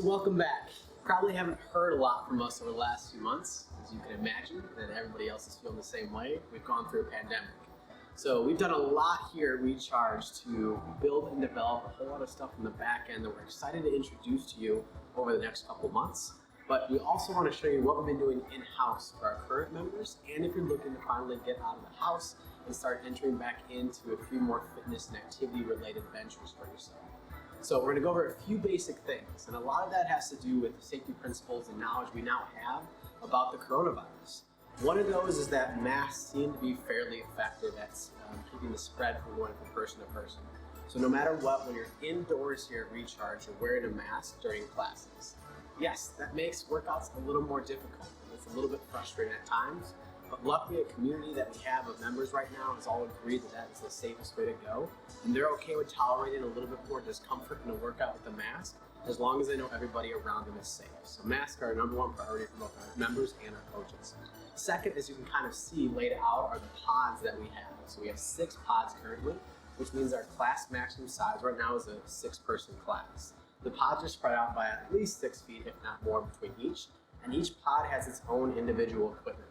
welcome back. Probably haven't heard a lot from us over the last few months, as you can imagine, and everybody else is feeling the same way. We've gone through a pandemic. So we've done a lot here at Recharge to build and develop a whole lot of stuff on the back end that we're excited to introduce to you over the next couple months. But we also want to show you what we've been doing in-house for our current members, and if you're looking to finally get out of the house and start entering back into a few more fitness and activity-related ventures for yourself. So we're going to go over a few basic things, and a lot of that has to do with the safety principles and knowledge we now have about the coronavirus. One of those is that masks seem to be fairly effective at keeping the spread from going from person to person. So no matter what, when you're indoors here at Recharge, you're wearing a mask during classes. Yes, that makes workouts a little more difficult. It's a little bit frustrating at times, but luckily a community that we have of members right now has all agreed that that is the safest way to go, and they're okay with tolerating a little bit more discomfort in a workout with a mask, as long as they know everybody around them is safe. So masks are our number one priority for both our members and our coaches. Second, as you can kind of see laid out, are the pods that we have. So we have 6 pods currently, which means our class maximum size right now is a 6-person class. The pods are spread out by at least 6 feet, if not more, between each, and each pod has its own individual equipment.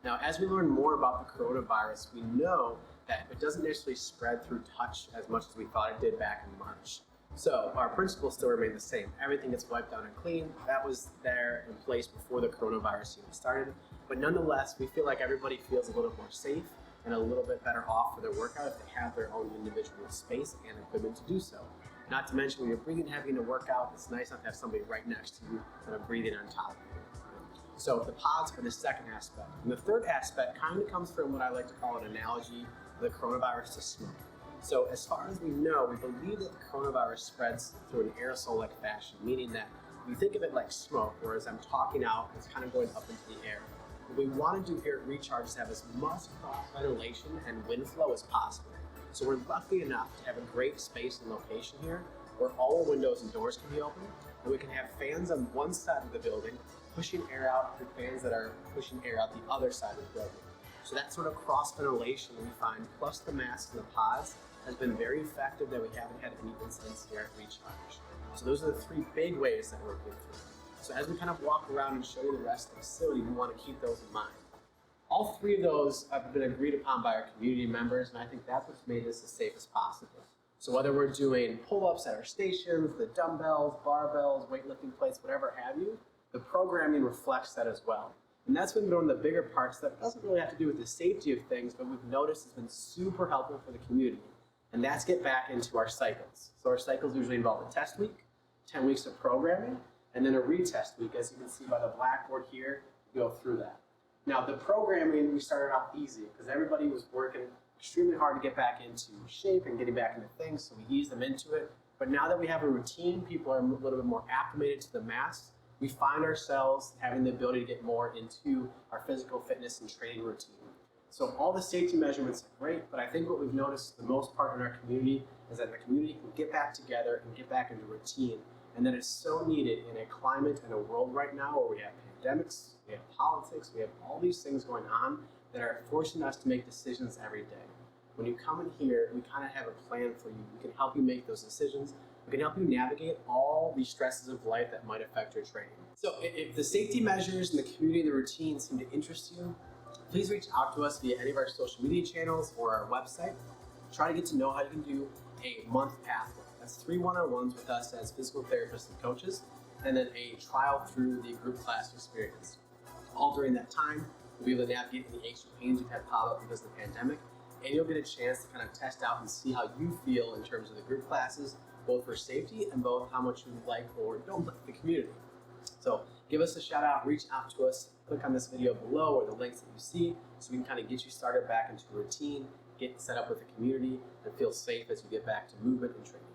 Now, as we learn more about the coronavirus, we know that it doesn't necessarily spread through touch as much as we thought it did back in March. So our principles still remain the same. Everything gets wiped down and clean. That was there in place before the coronavirus even started. But nonetheless, we feel like everybody feels a little more safe and a little bit better off for their workout if they have their own individual space and equipment to do so. Not to mention, when you're breathing heavy in a workout, it's nice not to have somebody right next to you kind of breathing on top of you. So the pods are the second aspect. And the third aspect kind of comes from what I like to call an analogy of the coronavirus to smoke. So as far as we know, we believe that the coronavirus spreads through an aerosol-like fashion, meaning that we think of it like smoke, whereas I'm talking out, it's kind of going up into the air. What we want to do here at Recharge is have as much cross-ventilation and wind flow as possible. So we're lucky enough to have a great space and location here where all the windows and doors can be open, and we can have fans on one side of the building pushing air out through fans that are pushing air out the other side of the building. So that sort of cross-ventilation we find, plus the masks and the pods, has been very effective that we haven't had any incidents here at Recharge. So those are the 3 big ways that we're working through. So as we kind of walk around and show you the rest of the facility, we want to keep those in mind. All 3 of those have been agreed upon by our community members, and I think that's what's made this as safe as possible. So whether we're doing pull-ups at our stations, the dumbbells, barbells, weightlifting plates, whatever have you, the programming reflects that as well. And that's been one of the bigger parts that doesn't really have to do with the safety of things, but we've noticed has been super helpful for the community. And that's get back into our cycles. So our cycles usually involve a test week, 10 weeks of programming, and then a retest week. As you can see by the blackboard here, we go through that. Now the programming, we started off easy because everybody was working extremely hard to get back into shape and getting back into things, so we eased them into it. But now that we have a routine, people are a little bit more acclimated to the masks, we find ourselves having the ability to get more into our physical fitness and training routine. So all the safety measurements are great, but I think what we've noticed the most part in our community is that the community can get back together and get back into routine, and that is so needed in a climate and a world right now where we have pandemics, we have politics, we have all these things going on that are forcing us to make decisions every day. When you come in here, we kind of have a plan for you. We can help you make those decisions. We can help you navigate all the stresses of life that might affect your training. So if the safety measures and the community and the routine seem to interest you, please reach out to us via any of our social media channels or our website. Try to get to know how you can do a month pathway. That's 3 one-on-ones with us as physical therapists and coaches, and then a trial through the group class experience. All during that time, you'll be able to navigate any aches or pains you've had pop up because of the pandemic, and you'll get a chance to kind of test out and see how you feel in terms of the group classes, both for safety and both how much you like or don't like the community. So give us a shout out, reach out to us, click on this video below or the links that you see so we can kind of get you started back into a routine, get set up with the community, and feel safe as you get back to movement and training.